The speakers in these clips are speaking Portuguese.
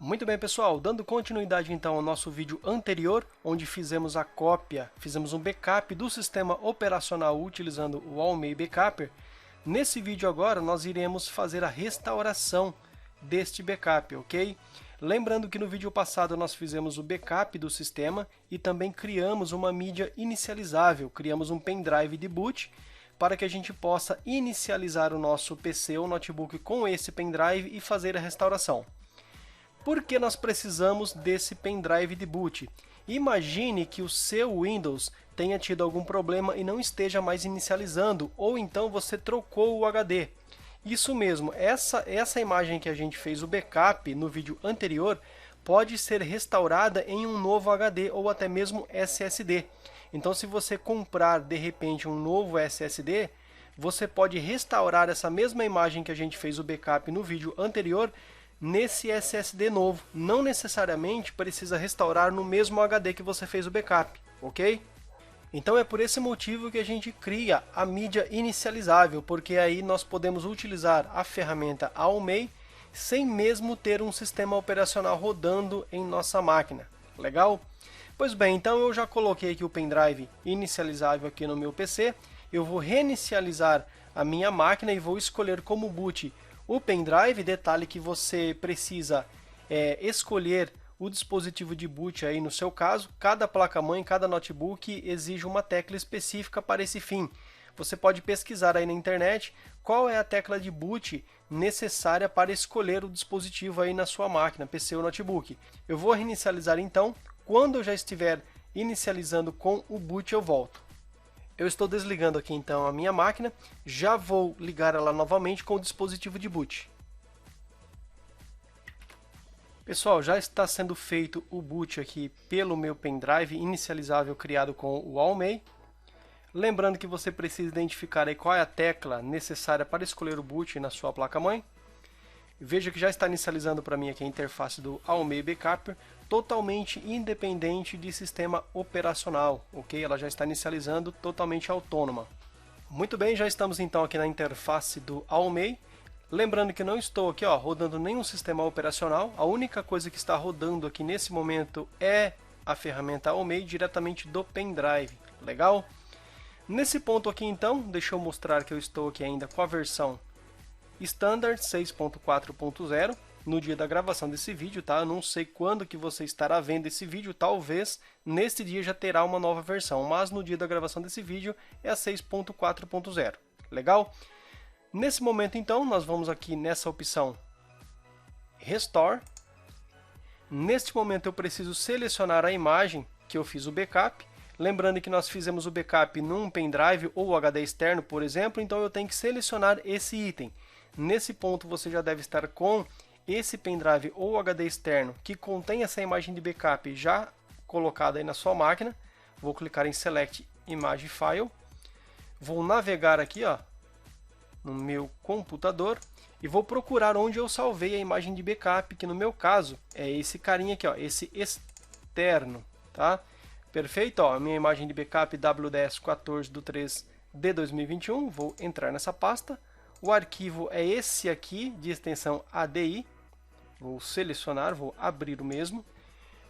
Muito bem, pessoal, dando continuidade então ao nosso vídeo anterior, onde fizemos a cópia, fizemos um backup do sistema operacional utilizando o Almay Backupper. Nesse vídeo agora nós iremos fazer a restauração deste backup, ok? Lembrando que no vídeo passado nós fizemos o backup do sistema e também criamos uma mídia inicializável, criamos um pendrive de boot para que a gente possa inicializar o nosso PC ou notebook com esse pendrive e fazer a restauração. Por que nós precisamos desse pendrive de boot? Imagine que o seu Windows tenha tido algum problema e não esteja mais inicializando, ou então você trocou o HD. Isso mesmo, essa imagem que a gente fez o backup no vídeo anterior pode ser restaurada em um novo HD ou até mesmo SSD. Então, se você comprar de repente um novo SSD, você pode restaurar essa mesma imagem que a gente fez o backup no vídeo anterior nesse SSD novo. Não necessariamente precisa restaurar no mesmo HD que você fez o backup, ok? Então é por esse motivo que a gente cria a mídia inicializável, porque aí nós podemos utilizar a ferramenta Almay sem mesmo ter um sistema operacional rodando em nossa máquina. Legal? Pois bem, então eu já coloquei aqui o pendrive inicializável aqui no meu PC. Eu vou reinicializar a minha máquina e vou escolher como boot o pendrive. Detalhe que você precisa escolher o dispositivo de boot aí no seu caso. Cada placa-mãe, cada notebook exige uma tecla específica para esse fim. Você pode pesquisar aí na internet qual é a tecla de boot necessária para escolher o dispositivo aí na sua máquina, PC ou notebook. Eu vou reinicializar então. Quando eu já estiver inicializando com o boot, eu volto. Eu estou desligando aqui então a minha máquina, já vou ligar ela novamente com o dispositivo de boot. Pessoal, já está sendo feito o boot aqui pelo meu pendrive inicializável criado com o Almay. Lembrando que você precisa identificar aí qual é a tecla necessária para escolher o boot na sua placa-mãe. Veja que já está inicializando para mim aqui a interface do Almay Backupper, totalmente independente de sistema operacional, ok? Ela já está inicializando totalmente autônoma. Muito bem, já estamos então aqui na interface do Almay. Lembrando que não estou aqui rodando nenhum sistema operacional, a única coisa que está rodando aqui nesse momento é a ferramenta Almay diretamente do pendrive, legal? Nesse ponto aqui então, deixa eu mostrar que eu estou aqui ainda com a versão Standard 6.4.0 no dia da gravação desse vídeo, tá? Eu não sei quando que você estará vendo esse vídeo, talvez neste dia já terá uma nova versão, mas no dia da gravação desse vídeo é a 6.4.0, legal? Nesse momento então, nós vamos aqui nessa opção Restore. Neste momento eu preciso selecionar a imagem que eu fiz o backup. Lembrando que nós fizemos o backup num pendrive ou HD externo, por exemplo, então eu tenho que selecionar esse item. Nesse ponto você já deve estar com esse pendrive ou HD externo que contém essa imagem de backup já colocada aí na sua máquina. Vou clicar em Select Image File. Vou navegar aqui no meu computador e vou procurar onde eu salvei a imagem de backup, que no meu caso é esse carinha aqui, esse externo, tá? Perfeito, a minha imagem de backup WDS14 do 3 de 2021, vou entrar nessa pasta. O arquivo é esse aqui, de extensão ADI. Vou selecionar, vou abrir o mesmo.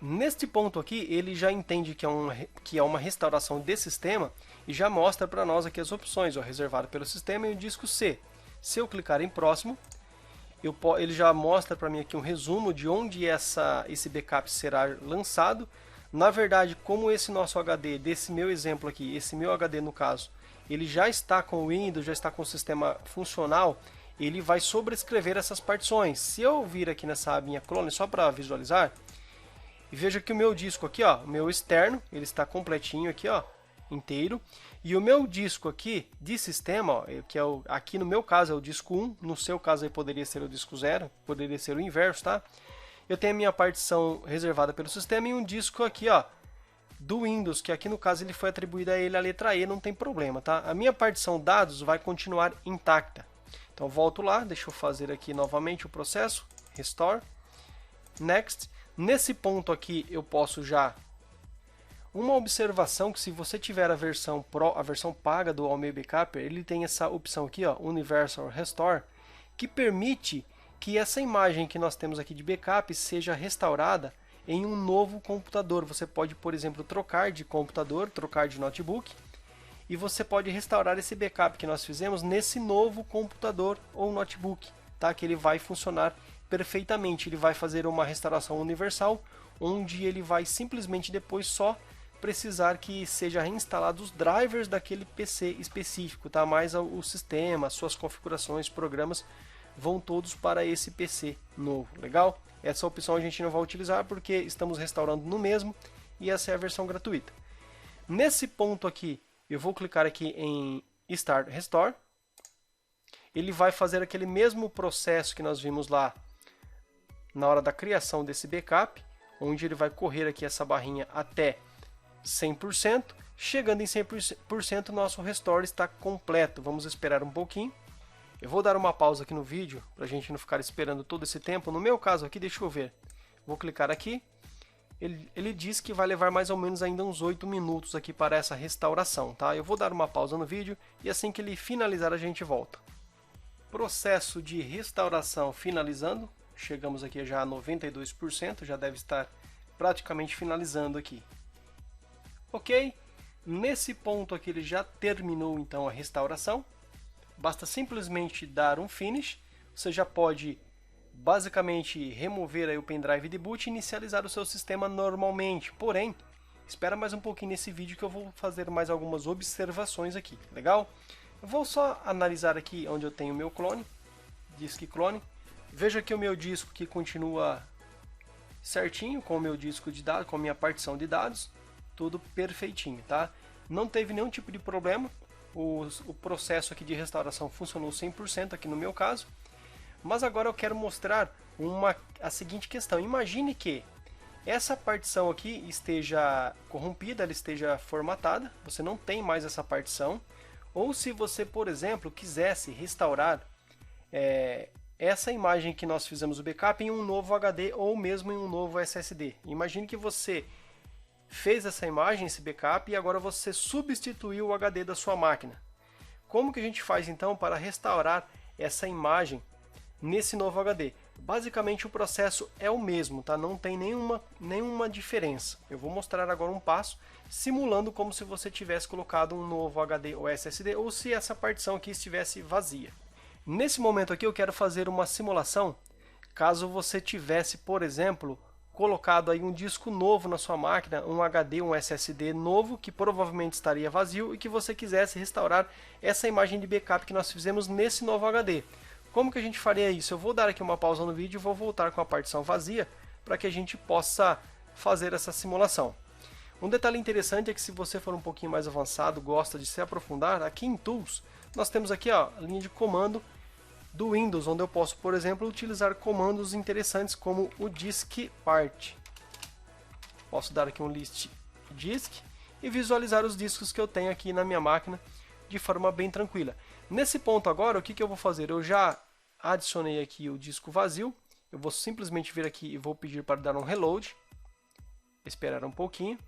Neste ponto aqui, ele já entende que é uma restauração de sistema e já mostra para nós aqui as opções, reservado pelo sistema e o disco C. Se eu clicar em próximo, ele já mostra para mim aqui um resumo de onde esse backup será lançado. Na verdade, como esse nosso HD, desse meu exemplo aqui, esse meu HD no caso, ele já está com o Windows, já está com o sistema funcional, ele vai sobrescrever essas partições. Se eu vir aqui nessa abinha clone, só para visualizar, e veja que o meu disco aqui, o meu externo, ele está completinho aqui, inteiro. E o meu disco aqui de sistema, que aqui no meu caso é o disco 1, no seu caso aí poderia ser o disco 0, poderia ser o inverso, tá? Eu tenho a minha partição reservada pelo sistema e um disco aqui, do Windows, que aqui no caso ele foi atribuído a ele a letra E, não tem problema, tá? A minha partição dados vai continuar intacta. Então volto lá, deixa eu fazer aqui novamente o processo, Restore, Next. Nesse ponto aqui eu posso já... Uma observação que se você tiver a versão Pro, a versão paga do Almay Backupper, ele tem essa opção aqui, Universal Restore, que permite que essa imagem que nós temos aqui de backup seja restaurada em um novo computador. Você pode, por exemplo, trocar de computador, trocar de notebook, e você pode restaurar esse backup que nós fizemos nesse novo computador ou notebook, tá? Que ele vai funcionar perfeitamente. Ele vai fazer uma restauração universal, onde ele vai simplesmente depois só precisar que seja reinstalado os drivers daquele PC específico, tá? Mas o sistema, suas configurações, programas vão todos para esse PC novo, legal? Essa opção a gente não vai utilizar porque estamos restaurando no mesmo e essa é a versão gratuita. Nesse ponto aqui, eu vou clicar aqui em Start Restore. Ele vai fazer aquele mesmo processo que nós vimos lá na hora da criação desse backup, onde ele vai correr aqui essa barrinha até 100%. Chegando em 100%, nosso restore está completo. Vamos esperar um pouquinho. Eu vou dar uma pausa aqui no vídeo, para a gente não ficar esperando todo esse tempo. No meu caso aqui, deixa eu ver. Vou clicar aqui. Ele diz que vai levar mais ou menos ainda uns 8 minutos aqui para essa restauração, tá? Eu vou dar uma pausa no vídeo e assim que ele finalizar a gente volta. Processo de restauração finalizando. Chegamos aqui já a 92%, já deve estar praticamente finalizando aqui. Ok, nesse ponto aqui ele já terminou então a restauração. Basta simplesmente dar um finish. Você já pode basicamente remover aí o pendrive de boot e inicializar o seu sistema normalmente. Porém, espera mais um pouquinho nesse vídeo que eu vou fazer mais algumas observações aqui, legal? Eu vou só analisar aqui onde eu tenho o meu clone, disk clone. Veja que o meu disco que continua certinho com o meu disco de dados, com a minha partição de dados, tudo perfeitinho, tá? Não teve nenhum tipo de problema. O processo aqui de restauração funcionou 100% aqui no meu caso. Mas agora eu quero mostrar a seguinte questão. Imagine que essa partição aqui esteja corrompida, ela esteja formatada, você não tem mais essa partição. Ou se você, por exemplo, quisesse restaurar essa imagem que nós fizemos o backup em um novo HD ou mesmo em um novo SSD. Imagine que você fez essa imagem, esse backup, e agora você substituiu o HD da sua máquina. Como que a gente faz então para restaurar essa imagem nesse novo HD? Basicamente o processo é o mesmo, tá? Não tem nenhuma diferença. Eu vou mostrar agora um passo simulando como se você tivesse colocado um novo HD ou SSD ou se essa partição aqui estivesse vazia. Nesse momento aqui eu quero fazer uma simulação caso você tivesse, por exemplo, colocado aí um disco novo na sua máquina, um HD, um SSD novo, que provavelmente estaria vazio e que você quisesse restaurar essa imagem de backup que nós fizemos nesse novo HD. Como que a gente faria isso? Eu vou dar aqui uma pausa no vídeo e vou voltar com a partição vazia para que a gente possa fazer essa simulação. Um detalhe interessante é que se você for um pouquinho mais avançado, gosta de se aprofundar, aqui em Tools, nós temos aqui ó, a linha de comando do Windows, onde eu posso, por exemplo, utilizar comandos interessantes como o disk part. Posso dar aqui um list disk e visualizar os discos que eu tenho aqui na minha máquina de forma bem tranquila. Nesse ponto agora, o que eu vou fazer? Eu já adicionei aqui o disco vazio, eu vou simplesmente vir aqui e vou pedir para dar um reload, esperar um pouquinho.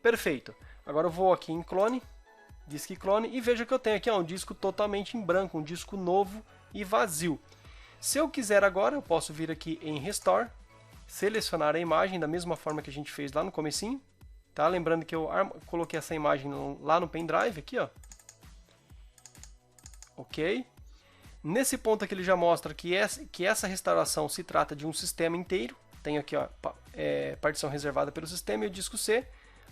Perfeito, agora eu vou aqui em clone, disk clone, e veja que eu tenho aqui ó, um disco totalmente em branco, um disco novo e vazio. Se eu quiser agora, eu posso vir aqui em Restore, selecionar a imagem da mesma forma que a gente fez lá no comecinho, tá? Lembrando que eu coloquei essa imagem lá no pendrive aqui, ó. Ok. Nesse ponto aqui ele já mostra que essa restauração se trata de um sistema inteiro. Tem aqui ó, partição reservada pelo sistema e o disco C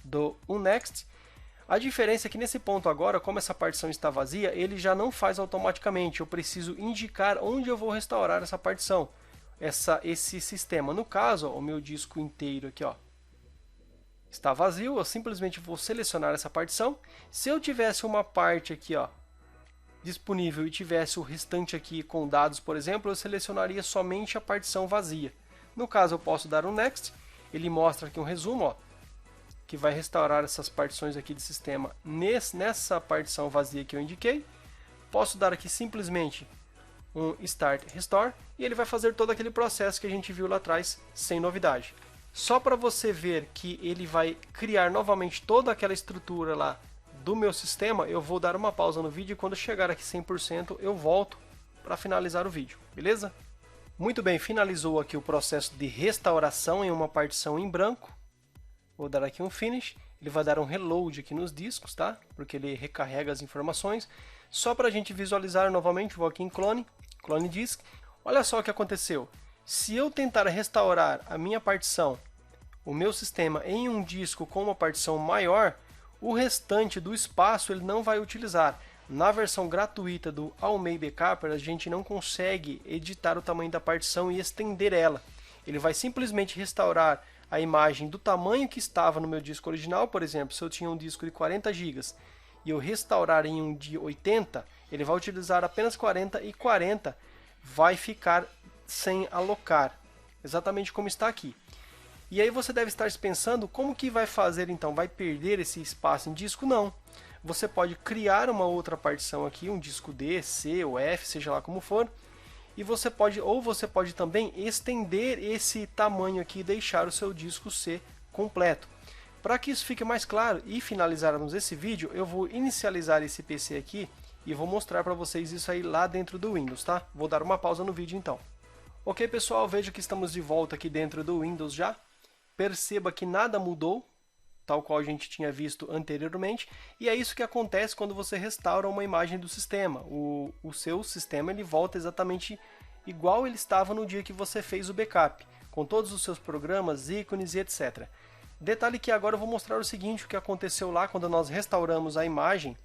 do Next. A diferença é que nesse ponto agora, como essa partição está vazia, ele já não faz automaticamente. Eu preciso indicar onde eu vou restaurar essa partição, esse sistema. No caso, ó, o meu disco inteiro aqui ó, está vazio, eu simplesmente vou selecionar essa partição. Se eu tivesse uma parte aqui ó, disponível e tivesse o restante aqui com dados, por exemplo, eu selecionaria somente a partição vazia. No caso, eu posso dar um Next, ele mostra aqui um resumo, ó, que vai restaurar essas partições aqui de sistema nessa partição vazia que eu indiquei. Posso dar aqui simplesmente um Start Restore e ele vai fazer todo aquele processo que a gente viu lá atrás, sem novidade. Só para você ver que ele vai criar novamente toda aquela estrutura lá do meu sistema, eu vou dar uma pausa no vídeo e quando chegar aqui 100% eu volto para finalizar o vídeo, beleza? Muito bem, finalizou aqui o processo de restauração em uma partição em branco. Vou dar aqui um Finish. Ele vai dar um reload aqui nos discos, tá? Porque ele recarrega as informações. Só para a gente visualizar novamente, vou aqui em Clone Disk. Olha só o que aconteceu. Se eu tentar restaurar a minha partição, o meu sistema, em um disco com uma partição maior, o restante do espaço ele não vai utilizar. Na versão gratuita do Almay Backup, a gente não consegue editar o tamanho da partição e estender ela. Ele vai simplesmente restaurar a imagem do tamanho que estava no meu disco original. Por exemplo, se eu tinha um disco de 40 GB e eu restaurar em um de 80, ele vai utilizar apenas 40 e 40 vai ficar sem alocar, exatamente como está aqui. E aí você deve estar pensando, como que vai fazer então? Vai perder esse espaço em disco? Não. Você pode criar uma outra partição aqui, um disco D, C ou F, seja lá como for, e você pode também estender esse tamanho aqui e deixar o seu disco C completo. Para que isso fique mais claro e finalizarmos esse vídeo, eu vou inicializar esse PC aqui e vou mostrar para vocês isso aí lá dentro do Windows, tá? Vou dar uma pausa no vídeo então. Ok, pessoal, veja que estamos de volta aqui dentro do Windows já. Perceba que nada mudou, tal qual a gente tinha visto anteriormente, e é isso que acontece quando você restaura uma imagem do sistema. O seu sistema ele volta exatamente igual ele estava no dia que você fez o backup, com todos os seus programas, ícones e etc. Detalhe que agora eu vou mostrar o seguinte, o que aconteceu lá quando nós restauramos a imagem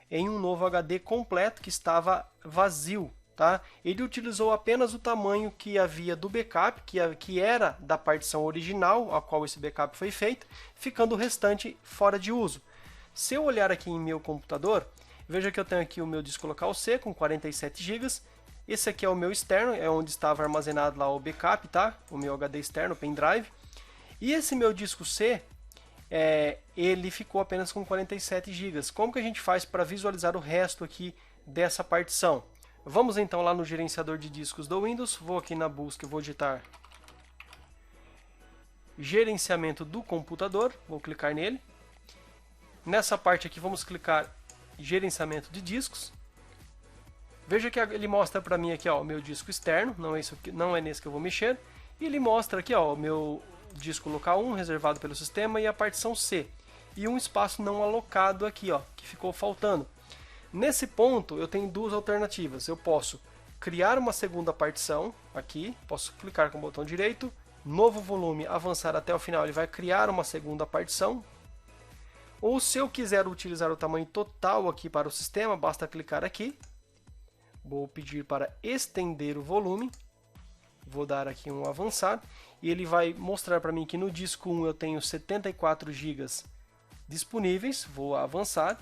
em um novo HD completo que estava vazio. Tá? Ele utilizou apenas o tamanho que havia do backup, que era da partição original, a qual esse backup foi feito, ficando o restante fora de uso. Se eu olhar aqui em meu computador, veja que eu tenho aqui o meu disco local C com 47 GB. Esse aqui é o meu externo, é onde estava armazenado lá o backup, tá? O meu HD externo, o pendrive. E esse meu disco C, ele ficou apenas com 47 GB. Como que a gente faz para visualizar o resto aqui dessa partição? Vamos então lá no gerenciador de discos do Windows, vou aqui na busca e vou digitar gerenciamento do computador, vou clicar nele. Nessa parte aqui vamos clicar gerenciamento de discos. Veja que ele mostra para mim aqui ó, o meu disco externo, não é nesse que eu vou mexer. E ele mostra aqui ó, o meu disco local 1 reservado pelo sistema e a partição C. E um espaço não alocado aqui ó, que ficou faltando. Nesse ponto eu tenho duas alternativas, eu posso criar uma segunda partição aqui, posso clicar com o botão direito, novo volume, avançar até o final, ele vai criar uma segunda partição, ou se eu quiser utilizar o tamanho total aqui para o sistema, basta clicar aqui, vou pedir para estender o volume, vou dar aqui um avançar, e ele vai mostrar para mim que no disco 1 eu tenho 74 GB disponíveis, vou avançar,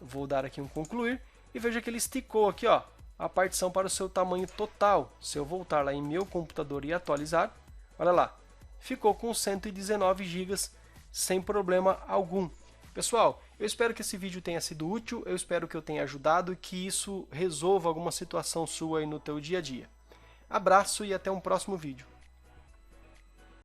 vou dar aqui um concluir e veja que ele esticou aqui ó, a partição para o seu tamanho total. Se eu voltar lá em meu computador e atualizar, olha lá, ficou com 119 GB sem problema algum. Pessoal, eu espero que esse vídeo tenha sido útil, eu espero que eu tenha ajudado e que isso resolva alguma situação sua aí no teu dia a dia. Abraço e até um próximo vídeo.